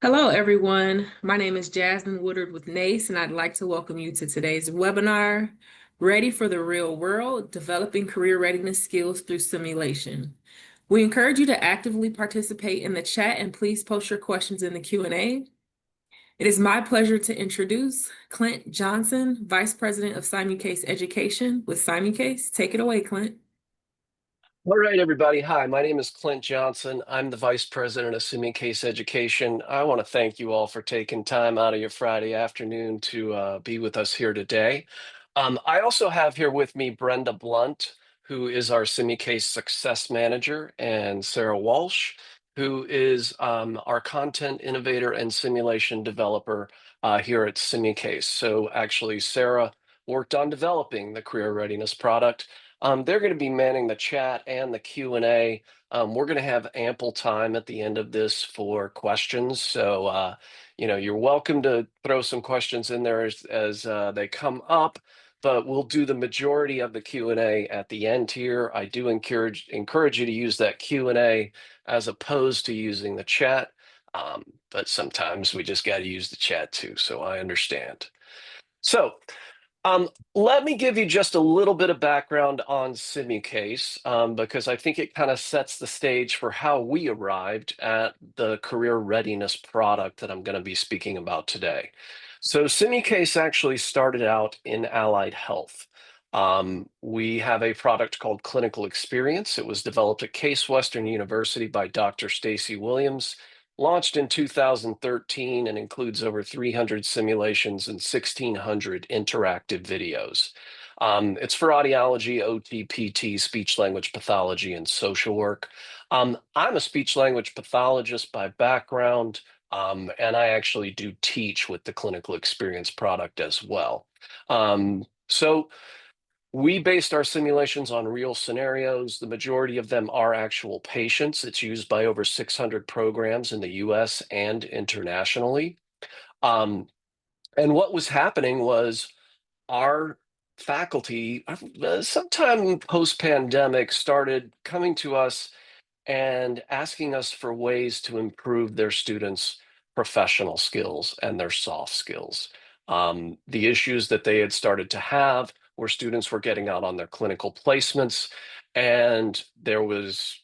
Hello, everyone. My name is Jasmine Woodard with NACE, and I'd like to welcome you to today's webinar, Ready for the Real World, Developing Career Readiness Skills Through Simulation. We encourage you to actively participate in the chat and please post your questions in the Q&A. It is my pleasure to introduce Clint Johnson, Vice President of Simulcase Education with Simulcase. Take it away, Clint. All right, everybody. Hi, my name is Clint Johnson. I'm the Vice President of Case Education. I want to thank you all for taking time out of your Friday afternoon to be with us here today. I also have here with me Brenda Blunt, who is our Case Success Manager, and Sarah Walsh, who is our content innovator and simulation developer here at Case. So actually, Sarah worked on developing the career readiness product. They're going to be manning the chat and the Q&A. We're going to have ample time at the end of this for questions. So, you're welcome to throw some questions in there as they come up, but we'll do the majority of the Q&A at the end here. I do encourage you to use that Q&A as opposed to using the chat. But sometimes we just got to use the chat too, so I understand. So, let me give you just a little bit of background on Simulcase, because I think it kind of sets the stage for how we arrived at the career readiness product that I'm going to be speaking about today. So Simulcase actually started out in allied health. We have a product called Clinical Experience. It was developed at Case Western University by Dr. Stacy Williams, launched in 2013, and includes over 300 simulations and 1,600 interactive videos. It's for audiology, OT, PT, speech language pathology, and social work. I'm a speech language pathologist by background, and I actually do teach with the Clinical Experience product as well. So we based our simulations on real scenarios. The majority of them are actual patients. It's used by over 600 programs in the US and internationally. And what was happening was our faculty, sometime post-pandemic, started coming to us and asking us for ways to improve their students' professional skills and their soft skills. The issues that they had started to have where students were getting out on their clinical placements, and there was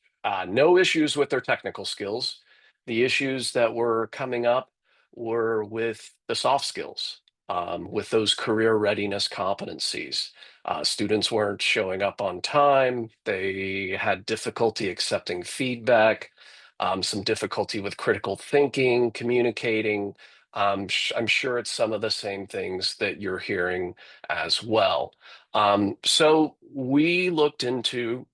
no issues with their technical skills. The issues that were coming up were with the soft skills, with those career readiness competencies. Students weren't showing up on time. They had difficulty accepting feedback, some difficulty with critical thinking, communicating. I'm sure it's some of the same things that you're hearing as well. So we looked into,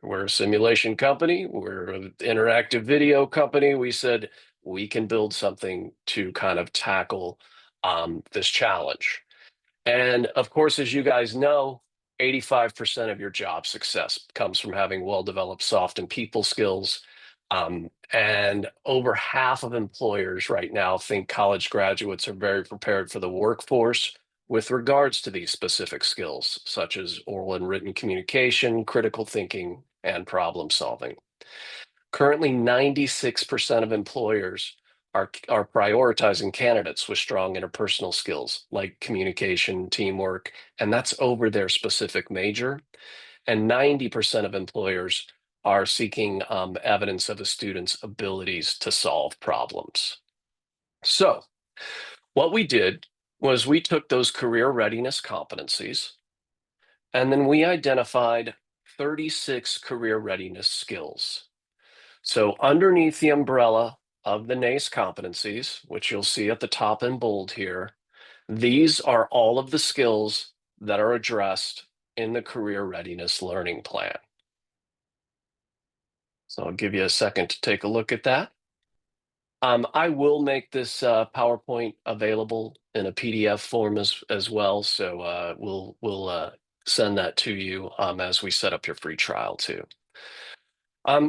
we're a simulation company, we're an interactive video company. We said we can build something to kind of tackle this challenge. And of course, as you guys know, 85% of your job success comes from having well-developed soft and people skills. And over half of employers right now think college graduates are very prepared for the workforce with regards to these specific skills, such as oral and written communication, critical thinking, and problem solving. Currently, 96% of employers are prioritizing candidates with strong interpersonal skills like communication, teamwork, and that's over their specific major. And 90% of employers are seeking evidence of a student's abilities to solve problems. So what we did was we took those career readiness competencies, and then we identified 36 career readiness skills. So underneath the umbrella of the NACE competencies, which you'll see at the top in bold here, these are all of the skills that are addressed in the career readiness learning plan. So I'll give you a second to take a look at that. I will make this PowerPoint available in a PDF form as well. So we'll send that to you as we set up your free trial too.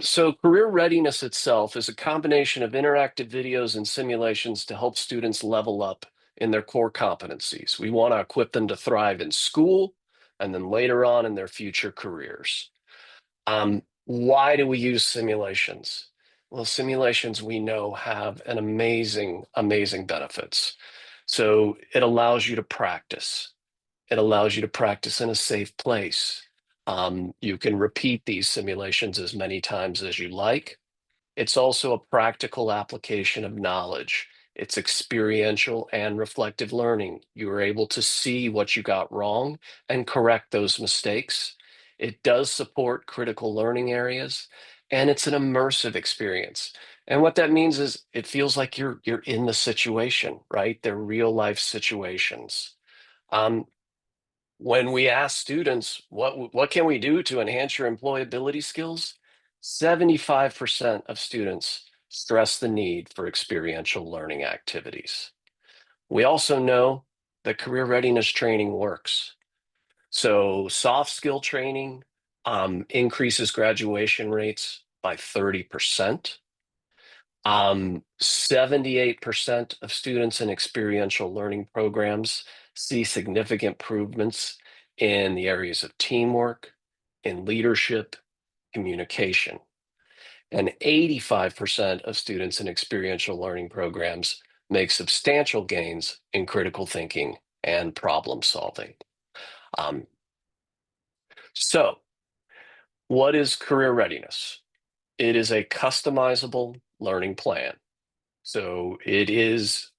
So career readiness itself is a combination of interactive videos and simulations to help students level up in their core competencies. We want to equip them to thrive in school and then later on in their future careers. Why do we use simulations? Well, simulations we know have an amazing benefits. So it allows you to practice. It allows you to practice in a safe place. You can repeat these simulations as many times as you like. It's also a practical application of knowledge. It's experiential and reflective learning. You are able to see what you got wrong and correct those mistakes. It does support critical learning areas, and it's an immersive experience. And what that means is it feels like you're in the situation, right? They're real life situations. Um, when we ask students, what can we do to enhance your employability skills? 75% of students stress the need for experiential learning activities. We also know that career readiness training works. So soft skill training increases graduation rates by 30%. 78% of students in experiential learning programs see significant improvements in the areas of teamwork, in leadership, communication. And 85% of students in experiential learning programs make substantial gains in critical thinking and problem solving. Um, so, what is career readiness? It is a customizable learning plan. So it is,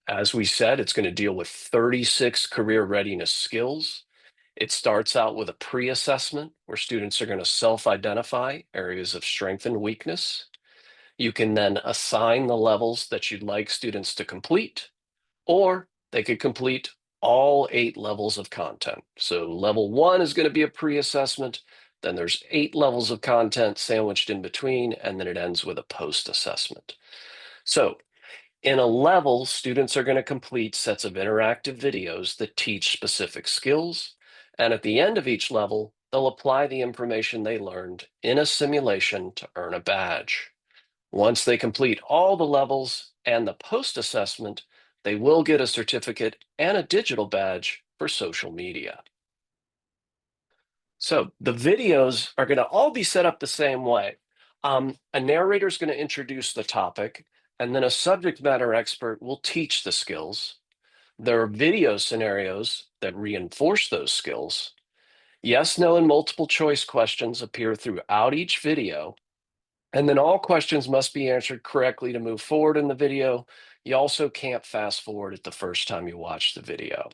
as we said, it's going to deal with 36 career readiness skills. It starts out with a pre-assessment where students are going to self-identify areas of strength and weakness. You can then assign the levels that you'd like students to complete, or they could complete all 8 levels of content. So level 1 is going to be a pre-assessment. Then there's 8 levels of content sandwiched in between, and then it ends with a post-assessment. So in a level, students are going to complete sets of interactive videos that teach specific skills. And at the end of each level, they'll apply the information they learned in a simulation to earn a badge. Once they complete all the levels and the post-assessment, they will get a certificate and a digital badge for social media. So the videos are going to all be set up the same way. A narrator is going to introduce the topic, and then a subject matter expert will teach the skills. There are video scenarios that reinforce those skills. Yes, no, and multiple choice questions appear throughout each video, and then all questions must be answered correctly to move forward in the video. You also can't fast forward it the first time you watch the video.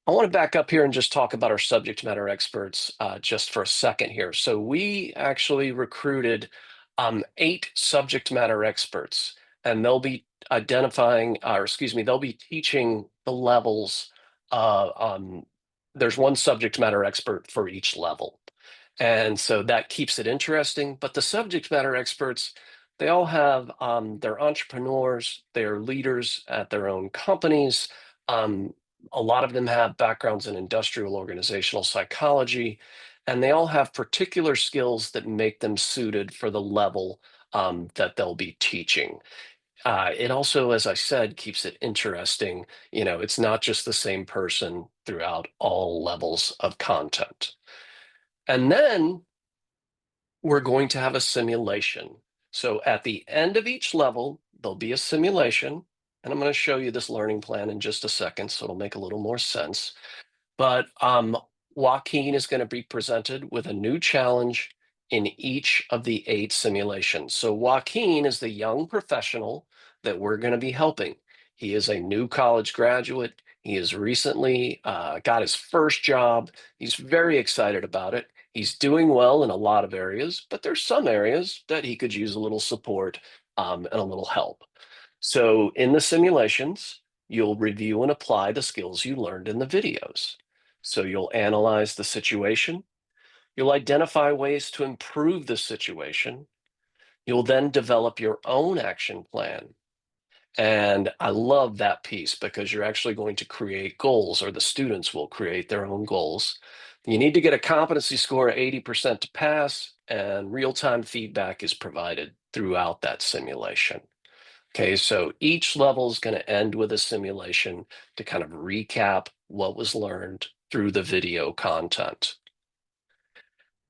I want to back up here and just talk about our subject matter experts just for a second here. So we actually recruited 8 subject matter experts, and they'll be identifying, or excuse me, they'll be teaching the levels. There's one subject matter expert for each level. And so that keeps it interesting. But the subject matter experts, they all have, they're entrepreneurs, they're leaders at their own companies. A lot of them have backgrounds in industrial organizational psychology, and they all have particular skills that make them suited for the level that they'll be teaching. It also, as I said, keeps it interesting. You know, it's not just the same person throughout all levels of content. And then we're going to have a simulation. So at the end of each level, there'll be a simulation. And I'm going to show you this learning plan in just a second, so it'll make a little more sense. But Joaquin is going to be presented with a new challenge in each of the 8 simulations. So Joaquin is the young professional that we're going to be helping. He is a new college graduate. He has recently got his first job. He's very excited about it. He's doing well in a lot of areas, but there's some areas that he could use a little support and a little help. So in the simulations, you'll review and apply the skills you learned in the videos. So you'll analyze the situation. You'll identify ways to improve the situation. You'll then develop your own action plan. And I love that piece because you're actually going to create goals, or the students will create their own goals. You need to get a competency score of 80% to pass, and real-time feedback is provided throughout that simulation. Okay, so each level is going to end with a simulation to kind of recap what was learned through the video content.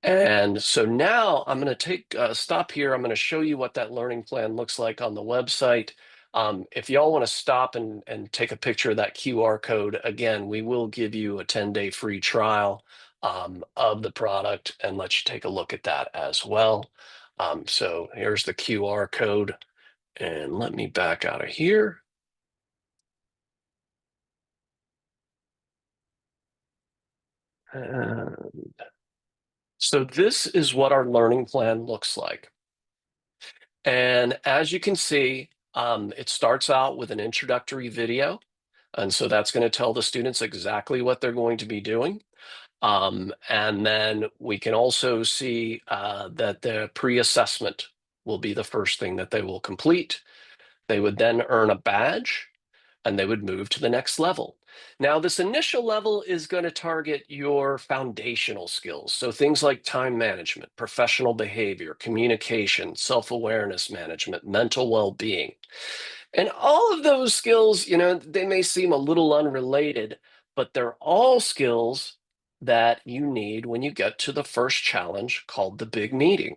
And so now I'm going to take a stop here. I'm going to show you what that learning plan looks like on the website. If y'all want to stop and take a picture of that QR code, again, we will give you a 10-day free trial of the product and let you take a look at that as well. So here's the QR code, and let me back out of here. So this is what our learning plan looks like. And as you can see, it starts out with an introductory video. And so that's going to tell the students exactly what they're going to be doing. And then we can also see that the pre-assessment will be the first thing that they will complete. They would then earn a badge, and they would move to the next level. Now, this initial level is going to target your foundational skills. So things like time management, professional behavior, communication, self-awareness management, mental well-being. And all of those skills, they may seem a little unrelated, but they're all skills that you need when you get to the first challenge called the big meeting.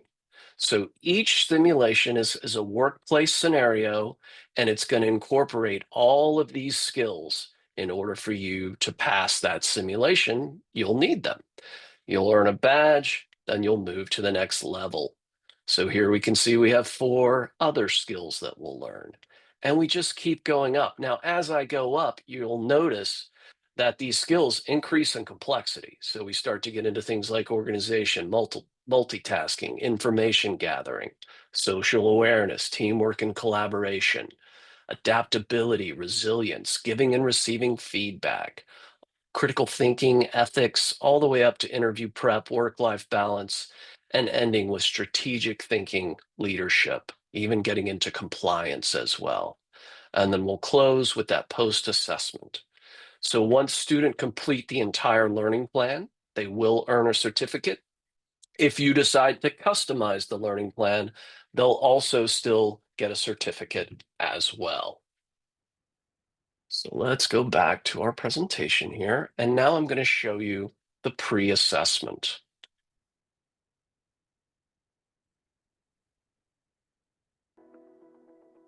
So each simulation is a workplace scenario, and it's going to incorporate all of these skills. In order for you to pass that simulation, you'll need them. You'll earn a badge, then you'll move to the next level. So here we can see we have 4 other skills that we'll learn. And we just keep going up. Now, as I go up, you'll notice that these skills increase in complexity. So we start to get into things like organization, multitasking, information gathering, social awareness, teamwork and collaboration, adaptability, resilience, giving and receiving feedback, critical thinking, ethics, all the way up to interview prep, work-life balance, and ending with strategic thinking, leadership, even getting into compliance as well. And then we'll close with that post-assessment. So once students complete the entire learning plan, they will earn a certificate. If you decide to customize the learning plan, they'll also still get a certificate as well. So let's go back to our presentation here. And now I'm going to show you the pre-assessment.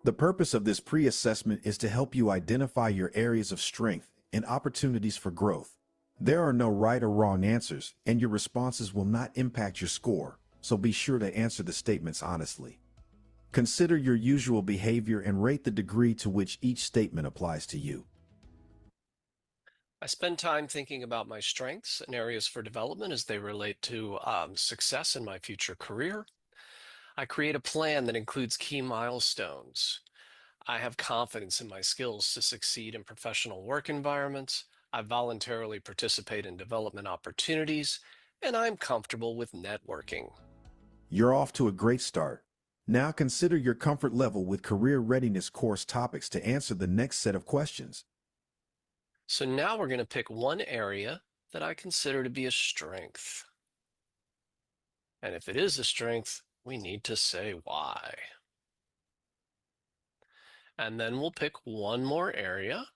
The purpose of this pre-assessment is to help you identify your areas of strength and opportunities for growth. There are no right or wrong answers, and your responses will not impact your score, so be sure to answer the statements honestly. Consider your usual behavior and rate the degree to which each statement applies to you. I spend time thinking about my strengths and areas for development as they relate to success in my future career. I create a plan that includes key milestones. I have confidence in my skills to succeed in professional work environments. I voluntarily participate in development opportunities, and I'm comfortable with networking. You're off to a great start. Now consider your comfort level with career readiness course topics to answer the next set of questions. So now we're going to pick one area that I consider to be a strength. And if it is a strength, we need to say why. And then we'll pick one more area.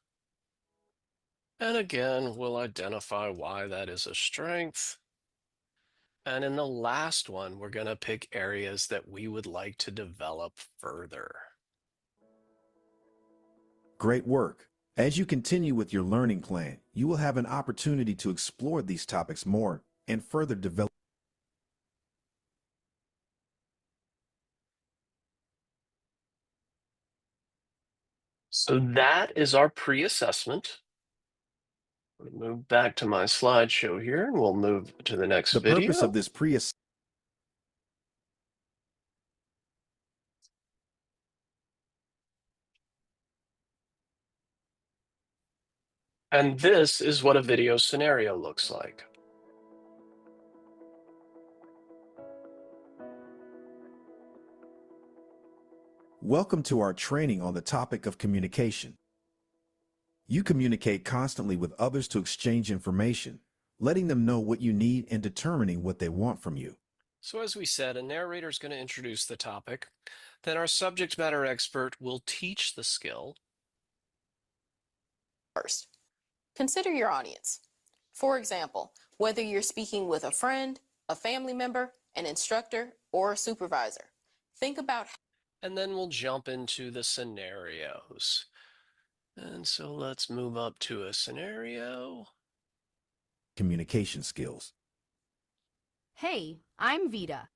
And again, we'll identify why that is a strength. And in the last one, we're going to pick areas that we would like to develop further. Great work. As you continue with your learning plan, you will have an opportunity to explore these topics more and further develop. So that is our pre-assessment. Move back to my slideshow here, and we'll move to the next The video. purpose of this pre-assessment And this is what a video scenario looks like. Welcome to our training on the topic of communication. You communicate constantly with others to exchange information, letting them know what you need and determining what they want from you. So as we said, a narrator is going to introduce the topic. Then our subject matter expert will teach the skill. First, consider your audience. For example, whether you're speaking with a friend, a family member, an instructor, or a supervisor. Think about And then we'll jump into the scenarios. And so let's move up to a scenario. Communication skills. Hey, I'm Vita.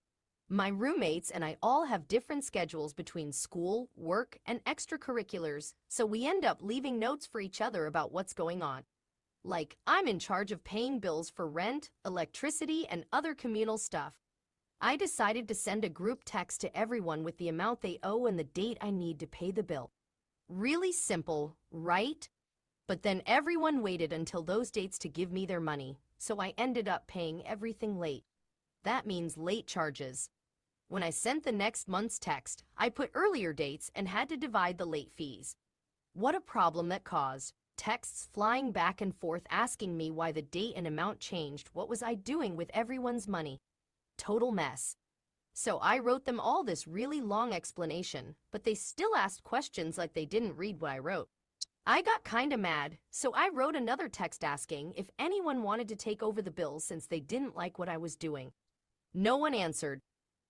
My roommates and I all have different schedules between school, work, and extracurriculars, so we end up leaving notes for each other about what's going on. Like, I'm in charge of paying bills for rent, electricity, and other communal stuff. I decided to send a group text to everyone with the amount they owe and the date I need to pay the bill. Really simple, right? But then everyone waited until those dates to give me their money, so I ended up paying everything late. That means late charges. When I sent the next month's text, I put earlier dates and had to divide the late fees. What a problem that caused. Texts flying back and forth asking me why the date and amount changed. What was I doing with everyone's money? Total mess. So I wrote them all this really long explanation, but they still asked questions like they didn't read what I wrote. I got kinda mad, so I wrote another text asking if anyone wanted to take over the bills since they didn't like what I was doing. No one answered.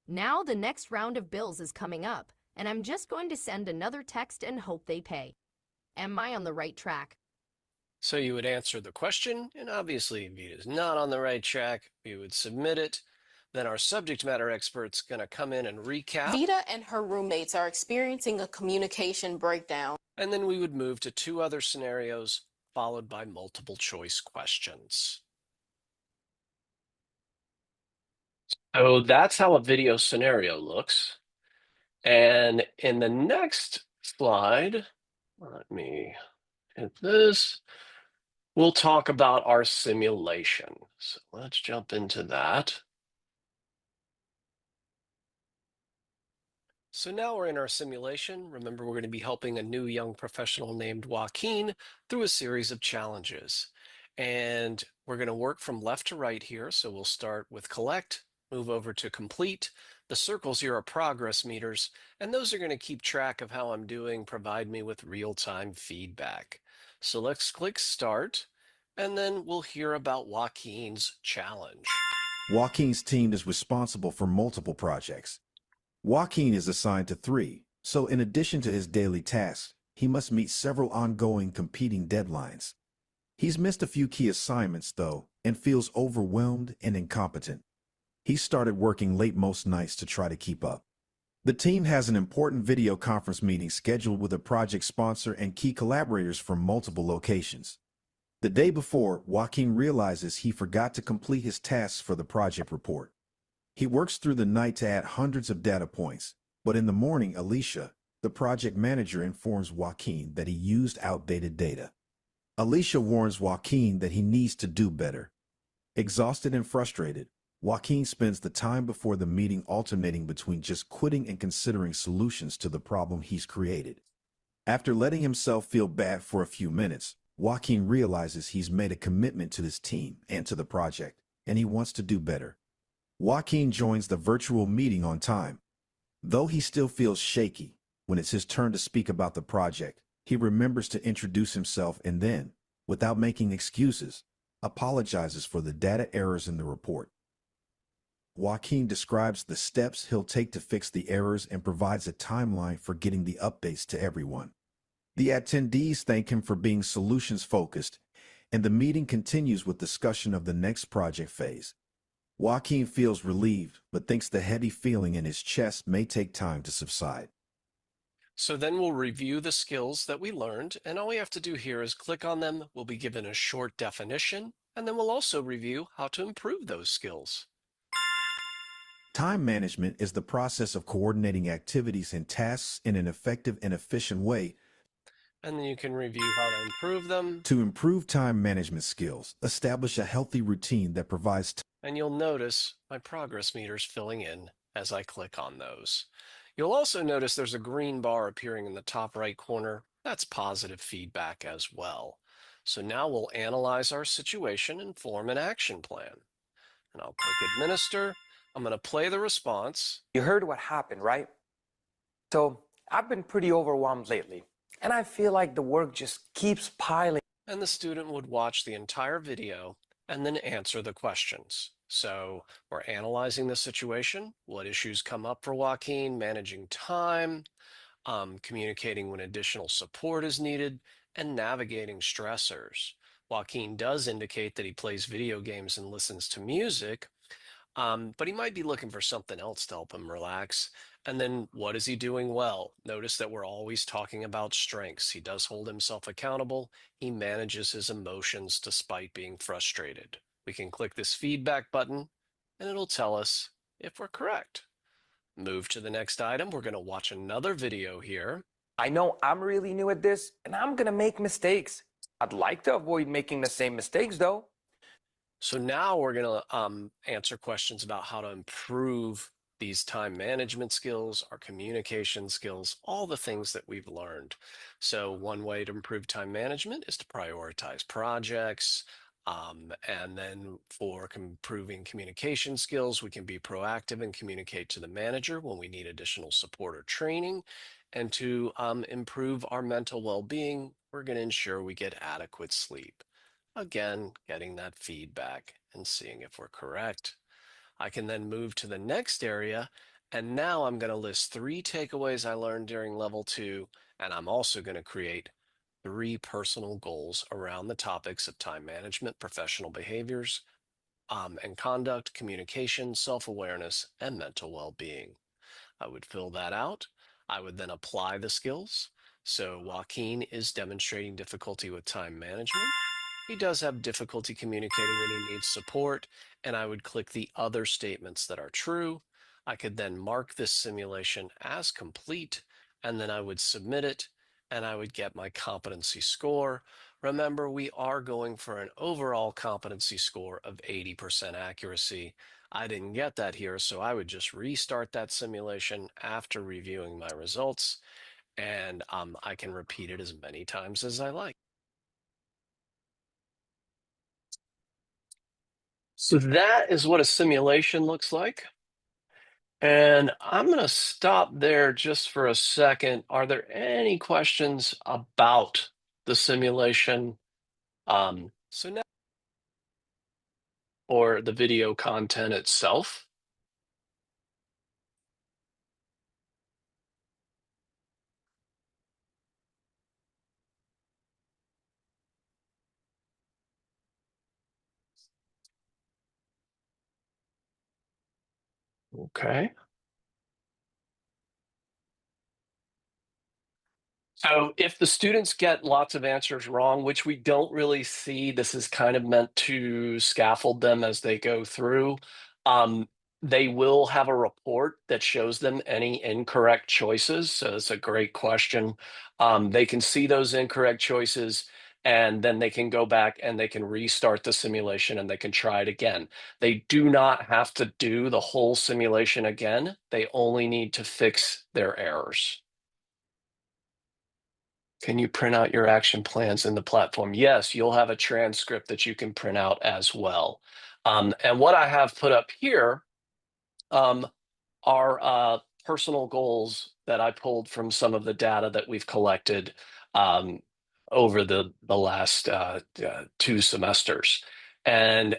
Now the next round of bills is coming up, and I'm just going to send another text and hope they pay. Am I on the right track? So you would answer the question, and obviously Vita's not on the right track. We would submit it. Then our subject matter expert's going to come in and recap. Vita and her roommates are experiencing a communication breakdown. And then we would move to 2 other scenarios, followed by multiple choice questions. So that's how a video scenario looks. And in the next slide, let me hit this. We'll talk about our simulation. So let's jump into that. So now we're in our simulation. Remember, we're going to be helping a new young professional named Joaquin through a series of challenges. And we're going to work from left to right here. So we'll start with collect, move over to complete. The circles here are progress meters, and those are going to keep track of how I'm doing, provide me with real-time feedback. So let's click start, and then we'll hear about Joaquin's challenge. Joaquin's team is responsible for multiple projects. Joaquin is assigned to 3, so in addition to his daily tasks, he must meet several ongoing competing deadlines. He's missed a few key assignments, though, and feels overwhelmed and incompetent. He started working late most nights to try to keep up. The team has an important video conference meeting scheduled with a project sponsor and key collaborators from multiple locations. The day before, Joaquin realizes he forgot to complete his tasks for the project report. He works through the night to add hundreds of data points, but in the morning, Alicia, the project manager, informs Joaquin that he used outdated data. Alicia warns Joaquin that he needs to do better. Exhausted and frustrated, Joaquin spends the time before the meeting alternating between just quitting and considering solutions to the problem he's created. After letting himself feel bad for a few minutes, Joaquin realizes he's made a commitment to his team and to the project, and he wants to do better. Joaquin joins the virtual meeting on time. Though he still feels shaky, when it's his turn to speak about the project, he remembers to introduce himself and then, without making excuses, apologizes for the data errors in the report. Joaquin describes the steps he'll take to fix the errors and provides a timeline for getting the updates to everyone. The attendees thank him for being solutions-focused, and the meeting continues with discussion of the next project phase. Joaquin feels relieved, but thinks the heavy feeling in his chest may take time to subside. So then we'll review the skills that we learned, and all we have to do here is click on them. We'll be given a short definition, and then we'll also review how to improve those skills. Time management is the process of coordinating activities and tasks in an effective and efficient way. And then you can review how to improve them. To improve time management skills, establish a healthy routine that provides And you'll notice my progress meters filling in as I click on those. You'll also notice there's a green bar appearing in the top right corner. That's positive feedback as well. So now we'll analyze our situation and form an action plan. And I'll click administer. I'm going to play the response. You heard what happened, right? So I've been pretty overwhelmed lately, and I feel like the work just keeps piling. And the student would watch the entire video and then answer the questions. So we're analyzing the situation, what issues come up for Joaquin, managing time, communicating when additional support is needed, and navigating stressors. Joaquin does indicate that he plays video games and listens to music, but he might be looking for something else to help him relax. And then what is he doing well? Notice that we're always talking about strengths. He does hold himself accountable. He manages his emotions despite being frustrated. We can click this feedback button and it'll tell us if we're correct. Move to the next item. We're going to watch another video here. I know I'm really new at this and I'm gonna make mistakes. I'd like to avoid making the same mistakes though. So now we're going to answer questions about how to improve these time management skills, our communication skills, all the things that we've learned. So one way to improve time management is to prioritize projects. And then for improving communication skills, we can be proactive and communicate to the manager when we need additional support or training. And to improve our mental well-being, we're going to ensure we get adequate sleep. Again, getting that feedback and seeing if we're correct. I can then move to the next area, and now I'm going to list 3 takeaways I learned during level 2, and I'm also going to create 3 personal goals around the topics of time management, professional behaviors, and conduct, communication, self-awareness, and mental well-being. I would fill that out. I would then apply the skills. So Joaquin is demonstrating difficulty with time management. He does have difficulty communicating when he needs support, and I would click the other statements that are true. I could then mark this simulation as complete, and then I would submit it, and I would get my competency score. Remember, we are going for an overall competency score of 80% accuracy. I didn't get that here, so I would just restart that simulation after reviewing my results, and I can repeat it as many times as I like. So that is what a simulation looks like. And I'm going to stop there just for a second. Are there any questions about the simulation? So now, or the video content itself? Okay. So if the students get lots of answers wrong, which we don't really see, this is kind of meant to scaffold them as they go through. Um, they will have a report that shows them any incorrect choices. So it's a great question. They can see those incorrect choices and then they can go back and they can restart the simulation and they can try it again. They do not have to do the whole simulation again. They only need to fix their errors. Can you print out your action plans in the platform? Yes, you'll have a transcript that you can print out as well. And what I have put up here are personal goals that I pulled from some of the data that we've collected over the last 2 semesters. And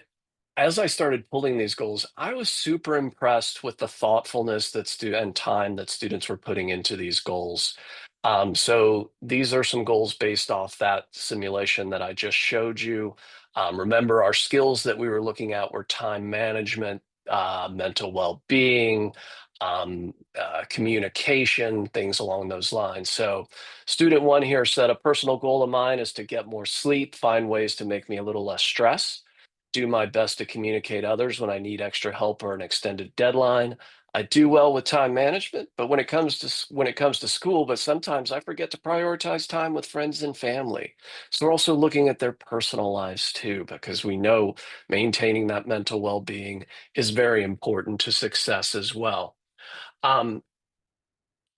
as I started pulling these goals, I was super impressed with the thoughtfulness and time that students were putting into these goals. So these are some goals based off that simulation that I just showed you. Remember, our skills that we were looking at were time management, mental well-being, communication, things along those lines. So student 1 here said, a personal goal of mine is to get more sleep, find ways to make me a little less stressed, do my best to communicate others when I need extra help or an extended deadline. I do well with time management, but when it comes to school, but sometimes I forget to prioritize time with friends and family. So we're also looking at their personal lives too, because we know maintaining that mental well-being is very important to success as well.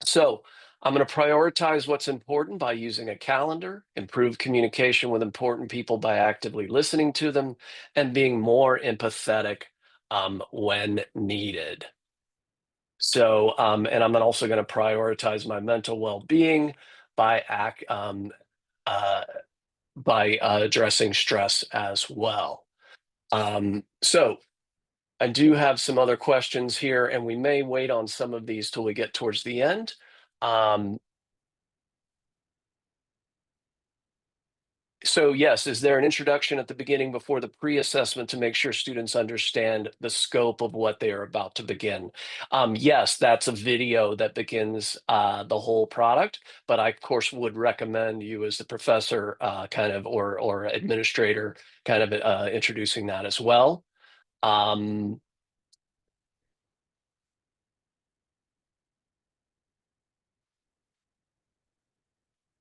So I'm going to prioritize what's important by using a calendar, improve communication with important people by actively listening to them, and being more empathetic when needed. So, and I'm also going to prioritize my mental well-being by addressing stress as well. So I do have some other questions here, and we may wait on some of these till we get towards the end. So yes, is there an introduction at the beginning before the pre-assessment to make sure students understand the scope of what they are about to begin? Yes, that's a video that begins the whole product, but I of course would recommend you as the professor kind of or administrator kind of introducing that as well.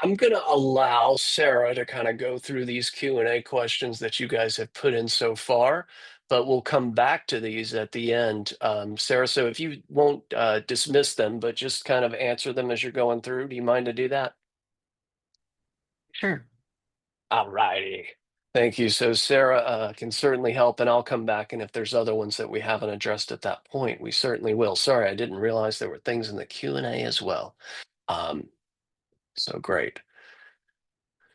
I'm going to allow Sarah to kind of go through these Q&A questions that you guys have put in so far, but we'll come back to these at the end. Sarah, so if you won't dismiss them, but just kind of answer them as you're going through, do you mind to do that? Sure. All righty. Thank you. So Sarah can certainly help, and I'll come back. And if there's other ones that we haven't addressed at that point, we certainly will. Sorry, I didn't realize there were things in the Q&A as well. So great.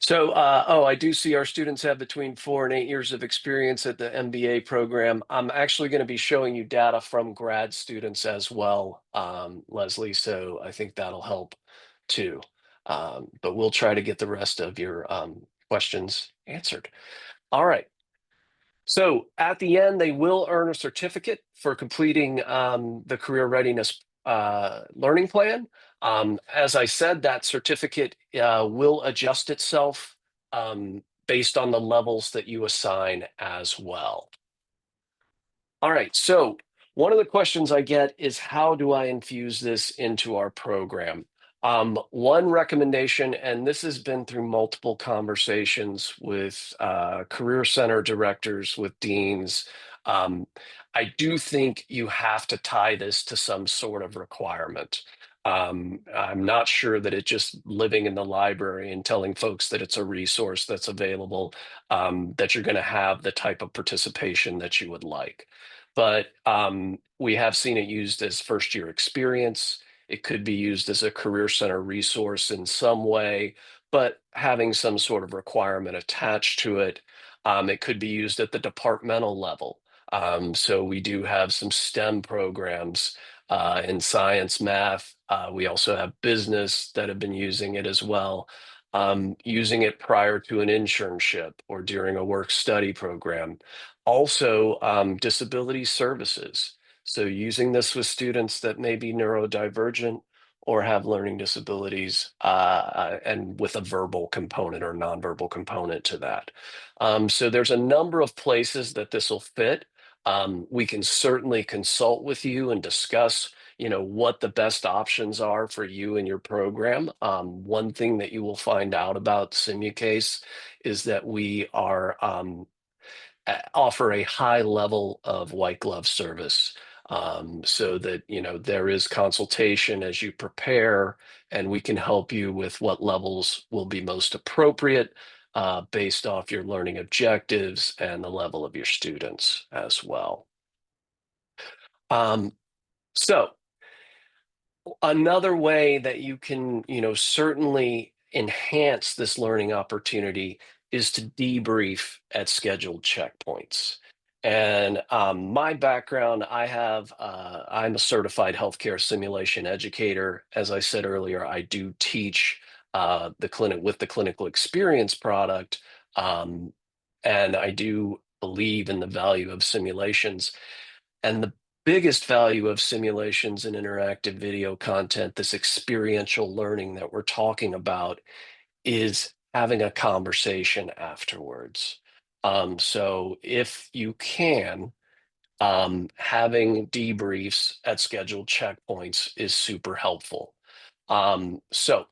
So, I do see our students have between 4 and 8 years of experience at the MBA program. I'm actually going to be showing you data from grad students as well, Leslie. So I think that'll help too. But we'll try to get the rest of your questions answered. All right. So at the end, they will earn a certificate for completing the career readiness learning plan. As I said, that certificate will adjust itself based on the levels that you assign as well. All right, so one of the questions I get is how do I infuse this into our program? One recommendation, and this has been through multiple conversations with career center directors, with deans. I do think you have to tie this to some sort of requirement. I'm not sure that it just living in the library and telling folks that it's a resource that's available, that you're going to have the type of participation that you would like. But we have seen it used as first year experience. It could be used as a career center resource in some way, but having some sort of requirement attached to it. It could be used at the departmental level. So we do have some STEM programs in science, math. We also have business that have been using it as well. Using it prior to an internship or during a work study program. Also, disability services. So using this with students that may be neurodivergent or have learning disabilities and with a verbal component or nonverbal component to that. So there's a number of places that this will fit. We can certainly consult with you and discuss, what the best options are for you and your program. One thing that you will find out about Simulcase is that we are offer a high level of white glove service, so that there is consultation as you prepare, and we can help you with what levels will be most appropriate based off your learning objectives and the level of your students as well. So another way that you can, certainly enhance this learning opportunity is to debrief at scheduled checkpoints. And my background, I'm a certified healthcare simulation educator. As I said earlier, I do teach the clinic with the clinical experience product. And I do believe in the value of simulations. And the biggest value of simulations and interactive video content, this experiential learning that we're talking about, is having a conversation afterwards. So if you can, having debriefs at scheduled checkpoints is super helpful. So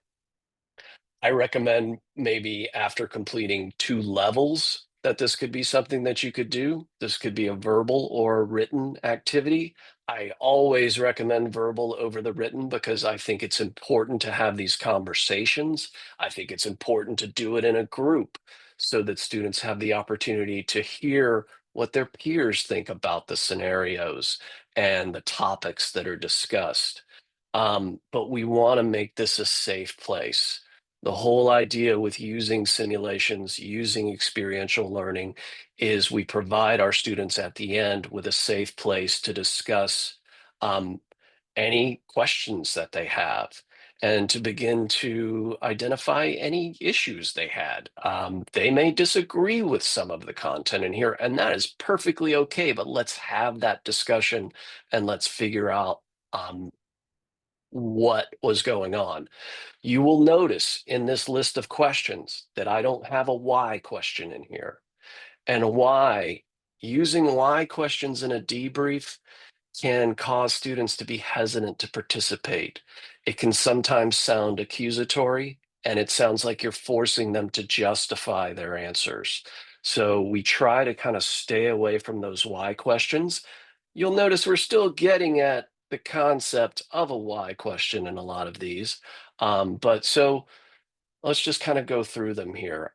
I recommend maybe after completing 2 levels that this could be something that you could do. This could be a verbal or a written activity. I always recommend verbal over the written because I think it's important to have these conversations. I think it's important to do it in a group so that students have the opportunity to hear what their peers think about the scenarios and the topics that are discussed. But we want to make this a safe place. The whole idea with using simulations, using experiential learning, is we provide our students at the end with a safe place to discuss any questions that they have and to begin to identify any issues they had. They may disagree with some of the content in here, and that is perfectly okay, but let's have that discussion and let's figure out what was going on. You will notice in this list of questions that I don't have a why question in here. And why, using why questions in a debrief can cause students to be hesitant to participate. It can sometimes sound accusatory, and it sounds like you're forcing them to justify their answers. So we try to kind of stay away from those why questions. You'll notice we're still getting at the concept of a why question in a lot of these. But so let's just kind of go through them here.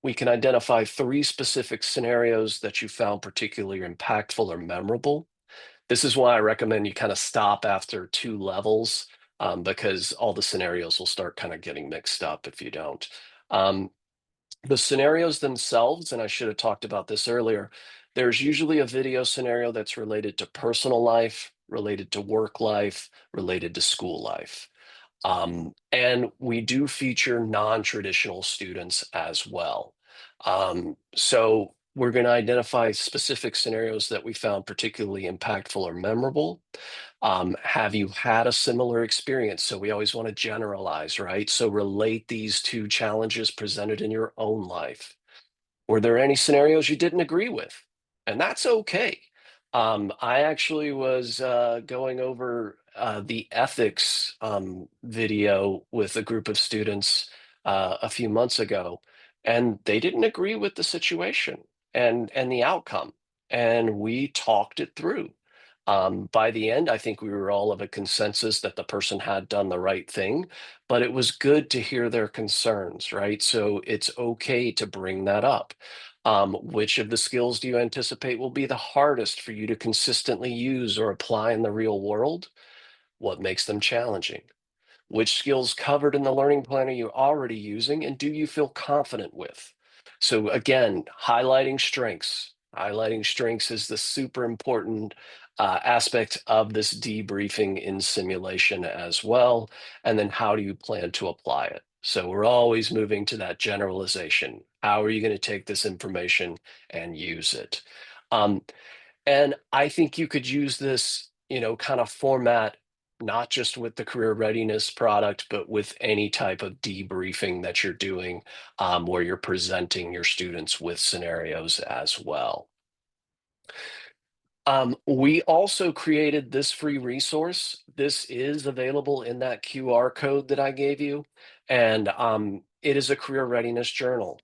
We can identify 3 specific scenarios that you found particularly impactful or memorable. This is why I recommend you kind of stop after 2 levels, because all the scenarios will start kind of getting mixed up if you don't. The scenarios themselves, and I should have talked about this earlier, there's usually a video scenario that's related to personal life, related to work life, related to school life. And we do feature non-traditional students as well. So we're going to identify specific scenarios that we found particularly impactful or memorable. Have you had a similar experience? So we always want to generalize, right? So relate these 2 challenges presented in your own life. Were there any scenarios you didn't agree with? And that's okay. I actually was going over the ethics video with a group of students a few months ago, and they didn't agree with the situation and the outcome. And we talked it through. By the end, I think we were all of a consensus that the person had done the right thing, but it was good to hear their concerns, right? So it's okay to bring that up. Which of the skills do you anticipate will be the hardest for you to consistently use or apply in the real world? What makes them challenging? Which skills covered in the learning plan are you already using and do you feel confident with? So again, highlighting strengths. Highlighting strengths is the super important aspect of this debriefing in simulation as well. And then how do you plan to apply it? So we're always moving to that generalization. How are you going to take this information and use it? And I think you could use this, kind of format, not just with the career readiness product, but with any type of debriefing that you're doing, where you're presenting your students with scenarios as well. We also created this free resource. This is available in that QR code that I gave you, and it is a career readiness journal.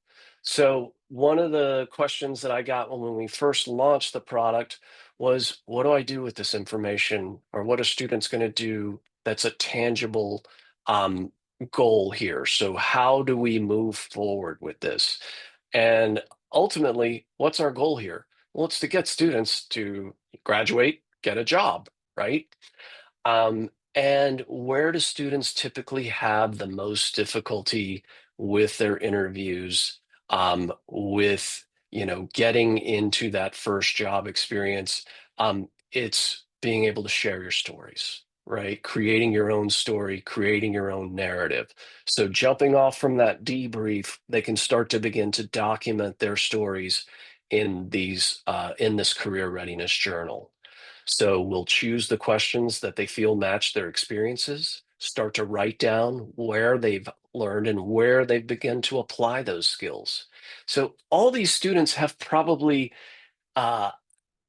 So one of the questions that I got when we first launched the product was, what do I do with this information, or what are students going to do that's a tangible goal here? So how do we move forward with this? And ultimately, what's our goal here? Well, it's to get students to graduate, get a job, right? And where do students typically have the most difficulty with their interviews, with getting into that first job experience? It's being able to share your stories, right? Creating your own story, creating your own narrative. So jumping off from that debrief, they can start to begin to document their stories in this career readiness journal. So we'll choose the questions that they feel match their experiences, start to write down where they've learned and where they've begun to apply those skills. So all these students have probably uh,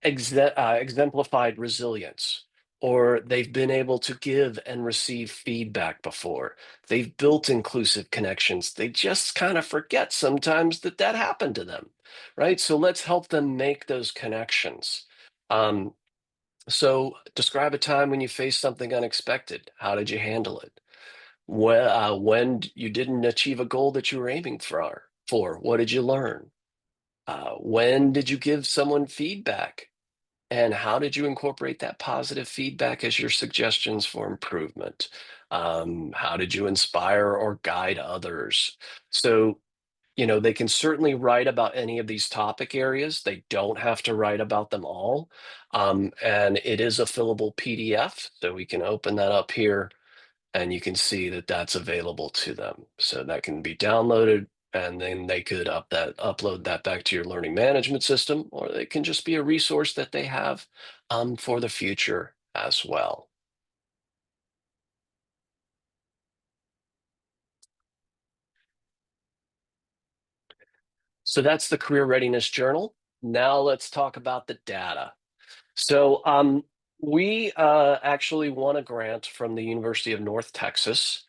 exemplified resilience, or they've been able to give and receive feedback before. They've built inclusive connections. They just kind of forget sometimes that happened to them, right? So let's help them make those connections. So describe a time when you faced something unexpected. How did you handle it? When you didn't achieve a goal that you were aiming for, what did you learn? When did you give someone feedback? And how did you incorporate that positive feedback as your suggestions for improvement? How did you inspire or guide others? So, they can certainly write about any of these topic areas. They don't have to write about them all. And it is a fillable PDF, so we can open that up here and you can see that that's available to them. So that can be downloaded and then they could upload that back to your learning management system, or they can just be a resource that they have for the future as well. So that's the Career Readiness Journal. Now let's talk about the data. So we actually won a grant from the University of North Texas.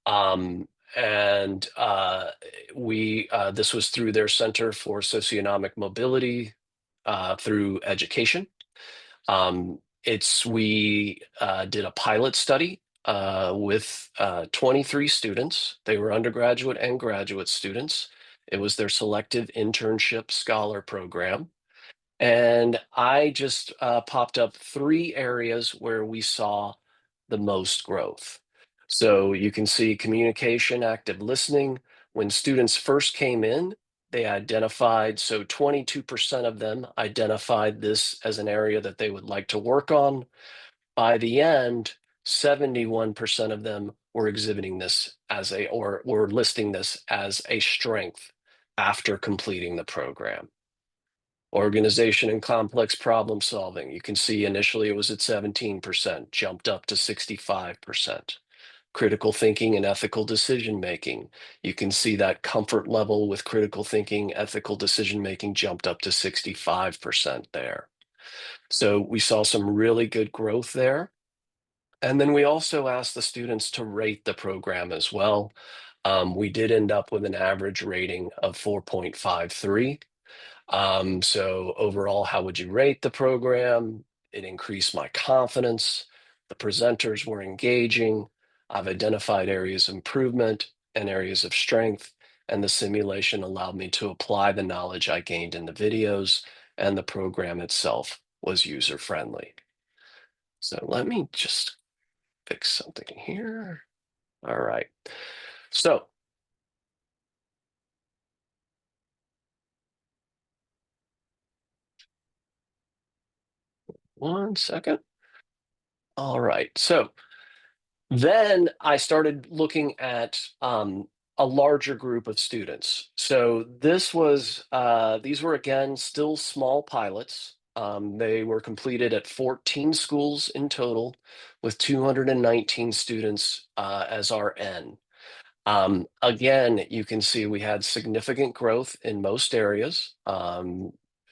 And this was through their Center for Socioeconomic Mobility through education. We did a pilot study with 23 students. They were undergraduate and graduate students. It was their selective internship scholar program. And I just popped up 3 areas where we saw the most growth. So you can see communication, active listening. When students first came in, they identified, so 22% of them identified this as an area that they would like to work on. By the end, 71% of them were exhibiting this or were listing this as a strength after completing the program. Organization and complex problem solving. You can see initially it was at 17%, jumped up to 65%. Critical thinking and ethical decision making. You can see that comfort level with critical thinking, ethical decision making jumped up to 65% there. So we saw some really good growth there. And then we also asked the students to rate the program as well. We did end up with an average rating of 4.53. So overall, how would you rate the program? It increased my confidence. The presenters were engaging. I've identified areas of improvement and areas of strength, and the simulation allowed me to apply the knowledge I gained in the videos, and the program itself was user-friendly. So let me just fix something here. All right. So one second. All right. So then I started looking at a larger group of students. So these were again still small pilots. They were completed at 14 schools in total, with 219 students as our N. Again, you can see we had significant growth in most areas,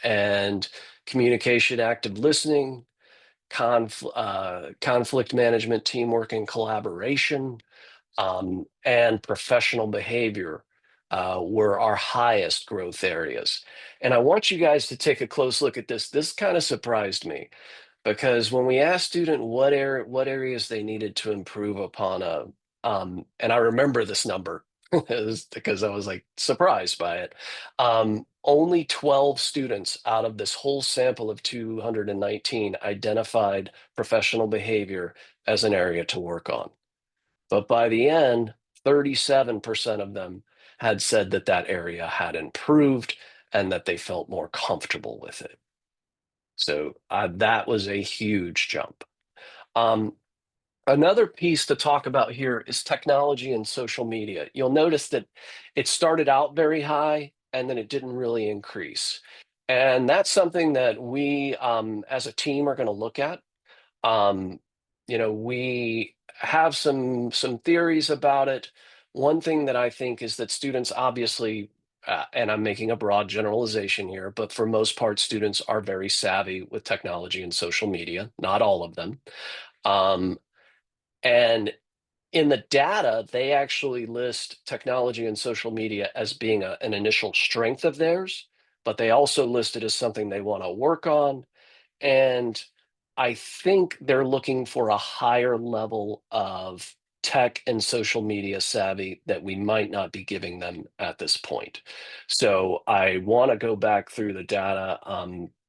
and communication, active listening, conflict management, teamwork, and collaboration, and professional behavior were our highest growth areas. And I want you guys to take a close look at this. This kind of surprised me, because when we asked student what areas they needed to improve upon, and I remember this number because I was like surprised by it. Only 12 students out of this whole sample of 219 identified professional behavior as an area to work on. But by the end, 37% of them had said that that area had improved and that they felt more comfortable with it. So that was a huge jump. Another piece to talk about here is technology and social media. You'll notice that it started out very high and then it didn't really increase. And that's something that we, as a team, are going to look at. We have some theories about it. One thing that I think is that students obviously, and I'm making a broad generalization here, but for most part, students are very savvy with technology and social media, not all of them. And in the data, they actually list technology and social media as being an initial strength of theirs, but they also list it as something they want to work on. And I think they're looking for a higher level of tech and social media savvy that we might not be giving them at this point. So I want to go back through the data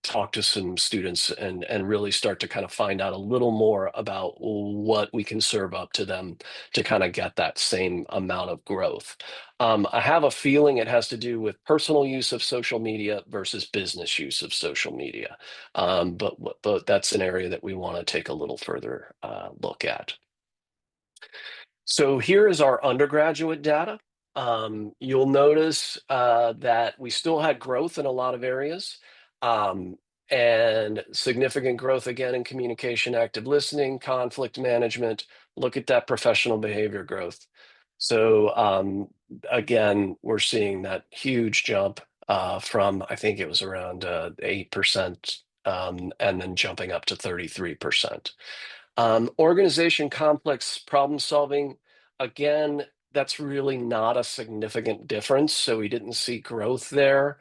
talk to some students and really start to kind of find out a little more about what we can serve up to them to kind of get that same amount of growth. I have a feeling it has to do with personal use of social media versus business use of social media. But that's an area that we want to take a little further look at. So here is our undergraduate data. You'll notice that we still had growth in a lot of areas, and significant growth again in communication, active listening, conflict management. Look at that professional behavior growth. So again, we're seeing that huge jump from, I think it was around 8%, and then jumping up to 33%. Organization complex problem solving, again, that's really not a significant difference. So we didn't see growth there.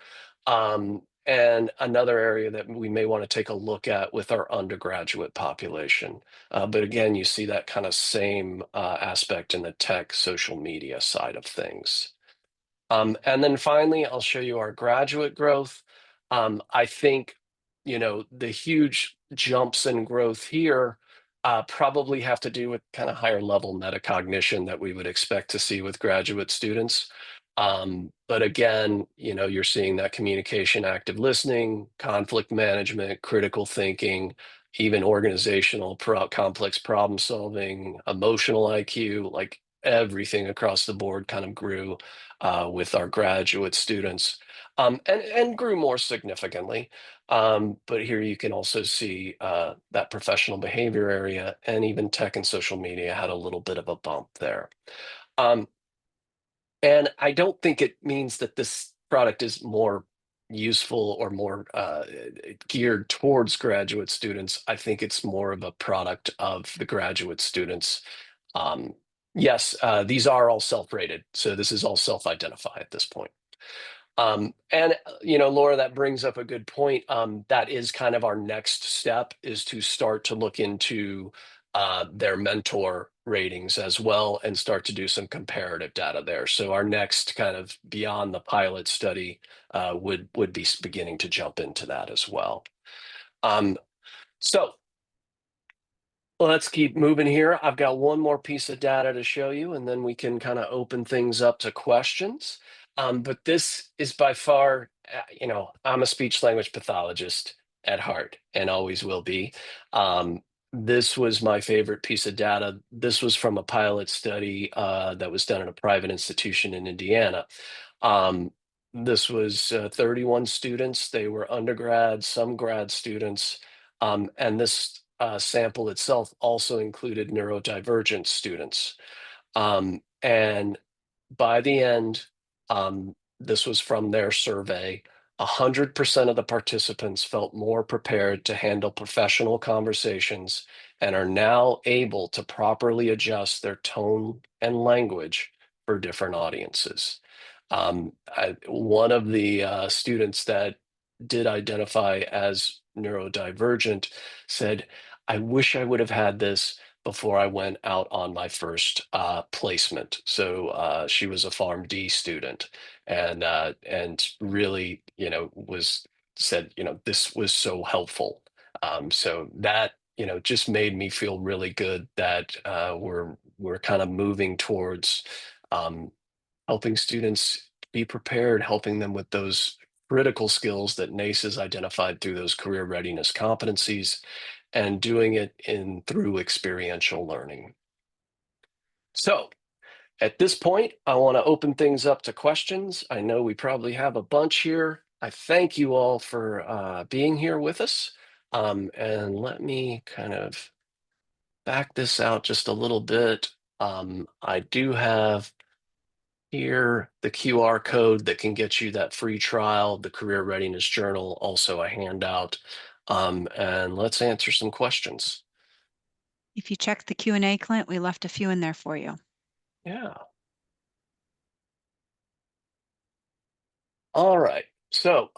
And another area that we may want to take a look at with our undergraduate population. But again, you see that kind of same aspect in the tech social media side of things. And then finally, I'll show you our graduate growth. I think, the huge jumps in growth here probably have to do with kind of higher level metacognition that we would expect to see with graduate students. But again, you're seeing that communication, active listening, conflict management, critical thinking, even organizational complex problem solving, emotional IQ, like everything across the board kind of grew with our graduate students, and grew more significantly. But here you can also see that professional behavior area, and even tech and social media had a little bit of a bump there. And I don't think it means that this product is more useful or more geared towards graduate students. I think it's more of a product of the graduate students. Yes, these are all self-rated, so this is all self-identify at this point. And Laura, that brings up a good point. That is kind of our next step, is to start to look into their mentor ratings as well and start to do some comparative data there. So our next kind of beyond the pilot study would be beginning to jump into that as well. So let's keep moving here. I've got one more piece of data to show you, and then we can kind of open things up to questions. But this is by far, I'm a speech language pathologist at heart and always will be. This was my favorite piece of data. This was from a pilot study that was done at a private institution in Indiana. This was 31 students. They were undergrads, some grad students, and this sample itself also included neurodivergent students. And by the end, this was from their survey, 100% of the participants felt more prepared to handle professional conversations and are now able to properly adjust their tone and language for different audiences. One of the students that did identify as neurodivergent said, "I wish I would have had this before I went out on my first placement." So she was a PharmD student, and really, was said, this was so helpful. So that, just made me feel really good that we're kind of moving towards helping students be prepared, helping them with those critical skills that NACE has identified through those career readiness competencies, and doing it through experiential learning. So at this point, I want to open things up to questions. I know we probably have a bunch here. I thank you all for being here with us. And let me kind of back this out just a little bit. I do have here the QR code that can get you that free trial, the Career Readiness Journal, also a handout. And let's answer some questions. If you check the Q&A, Clint, we left a few in there for you. Yeah. All right. So,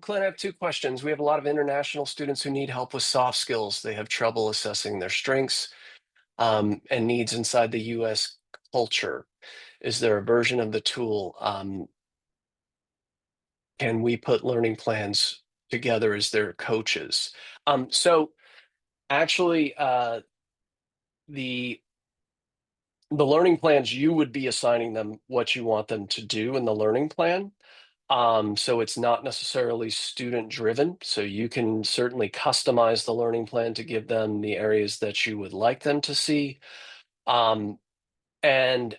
Clint, I have two questions. We have a lot of international students who need help with soft skills. They have trouble assessing their strengths and needs inside the US culture. Is there a version of the tool? Can we put learning plans together as their coaches. So actually, the learning plans, you would be assigning them what you want them to do in the learning plan. So it's not necessarily student driven. So you can certainly customize the learning plan to give them the areas that you would like them to see. Um, and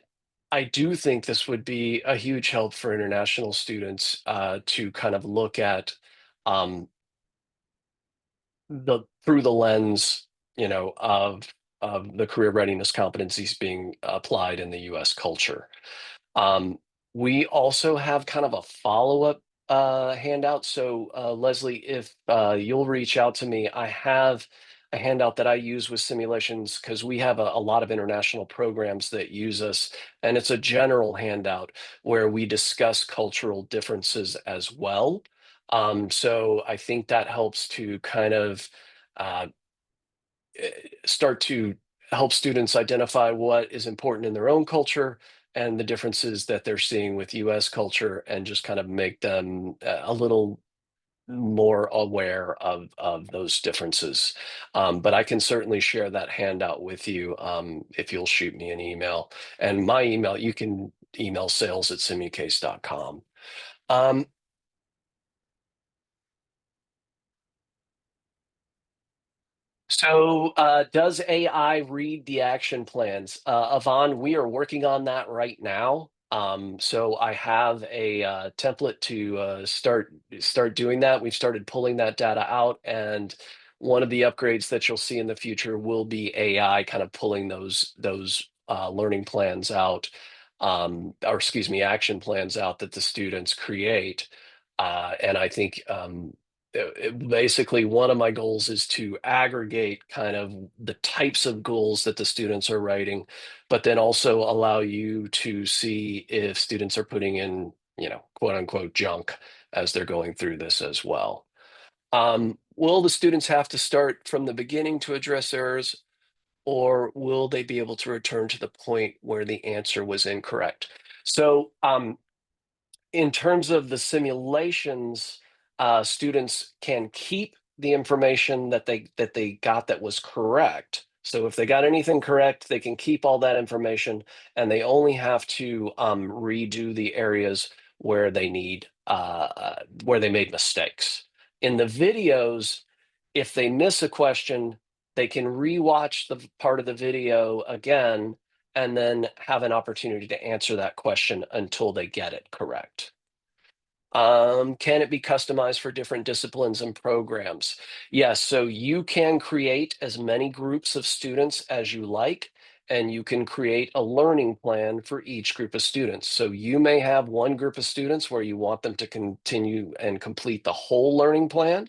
I do think this would be a huge help for international students to kind of look at um, through the lens, of the career readiness competencies being applied in the U.S. culture. Um, we also have kind of a follow-up handout. So Leslie, if you'll reach out to me, I have a handout that I use with simulations because we have a lot of international programs that use us, and it's a general handout where we discuss cultural differences as well. So I think that helps to kind of uh, start to help students identify what is important in their own culture and the differences that they're seeing with US culture, and just kind of make them a little more aware of those differences. But I can certainly share that handout with you if you'll shoot me an email. And my email, you can email sales@simucase.com. So, does AI read the action plans? Yvonne, we are working on that right now. So I have a template to start doing that. We've started pulling that data out, and one of the upgrades that you'll see in the future will be AI kind of pulling those learning plans out, or excuse me, action plans out that the students create. And I think basically one of my goals is to aggregate kind of the types of goals that the students are writing, but then also allow you to see if students are putting in, quote unquote junk as they're going through this as well. Will the students have to start from the beginning to address errors, or will they be able to return to the point where the answer was incorrect? So in terms of the simulations, students can keep the information that they got that was correct. So if they got anything correct, they can keep all that information, and they only have to redo the areas where they need where they made mistakes. In the videos, if they miss a question, they can rewatch the part of the video again and then have an opportunity to answer that question until they get it correct. Can it be customized for different disciplines and programs? Yes, so you can create as many groups of students as you like, and you can create a learning plan for each group of students. So you may have one group of students where you want them to continue and complete the whole learning plan,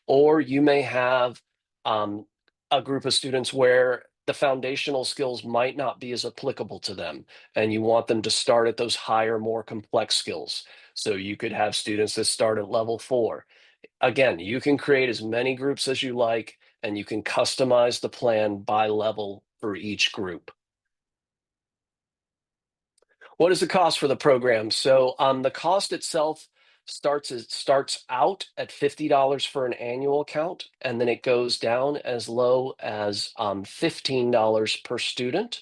or you may have a group of students where the foundational skills might not be as applicable to them, and you want them to start at those higher, more complex skills. So you could have students that start at level 4. Again, you can create as many groups as you like, and you can customize the plan by level for each group. What is the cost for the program? So the cost itself starts out at $50 for an annual account, and then it goes down as low as $15 per student.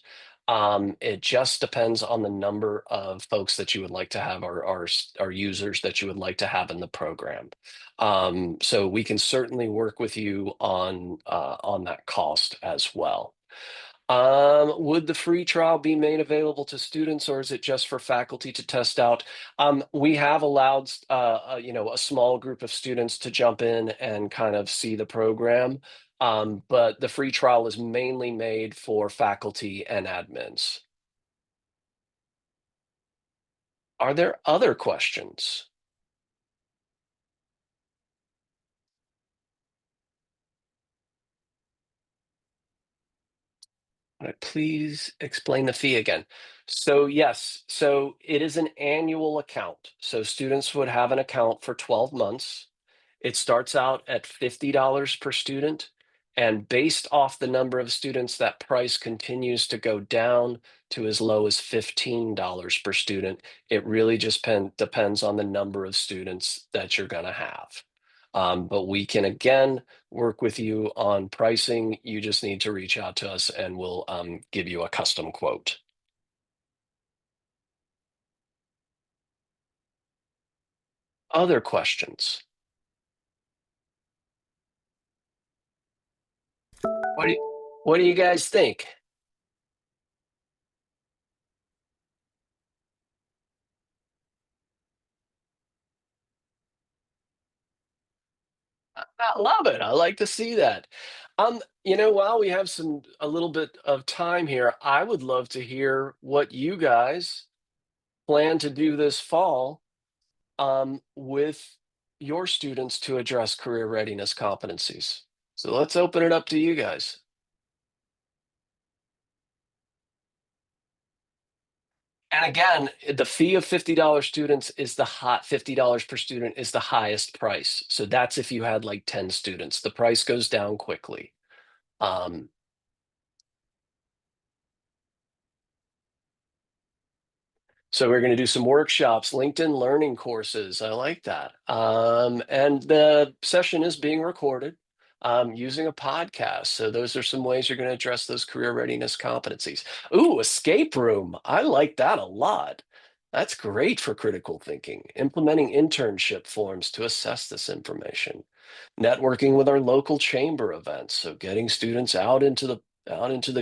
It just depends on the number of folks that you would like to have, or users that you would like to have in the program. So we can certainly work with you on that cost as well. Would the free trial be made available to students, or is it just for faculty to test out? We have allowed, a small group of students to jump in and kind of see the program, but the free trial is mainly made for faculty and admins. Are there other questions? Would I please explain the fee again? So yes, so it is an annual account. So students would have an account for 12 months. It starts out at $50 per student. And based off the number of students, that price continues to go down to as low as $15 per student. It really just depends on the number of students that you're going to have. But we can, again, work with you on pricing. You just need to reach out to us and we'll give you a custom quote. Other questions? What do you guys think? I love it. I like to see that. While we have a little bit of time here, I would love to hear what you guys plan to do this fall with your students to address career readiness competencies. So let's open it up to you guys. And again, the fee of $50 students is $50 per student is the highest price. So that's if you had like 10 students. The price goes down quickly. Um, So we're going to do some workshops, LinkedIn learning courses. I like that. And the session is being recorded using a podcast. So those are some ways you're going to address those career readiness competencies. Ooh, escape room. I like that a lot. That's great for critical thinking. Implementing internship forms to assess this information. Networking with our local chamber events. So getting students out into the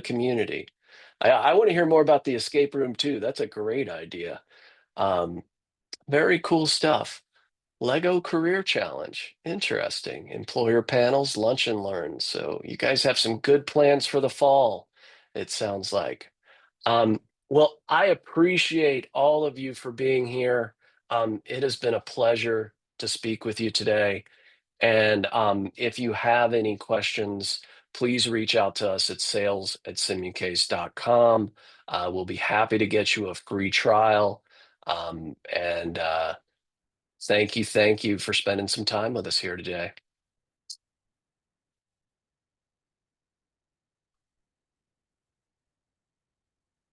community. I want to hear more about the escape room too. That's a great idea. Um, Very cool stuff. Lego Career Challenge. Interesting. Employer panels, lunch and learn. So you guys have some good plans for the fall, it sounds like. Well, I appreciate all of you for being here. It has been a pleasure to speak with you today. And if you have any questions, please reach out to us at sales@simukase.com. We'll be happy to get you a free trial. And thank you for spending some time with us here today.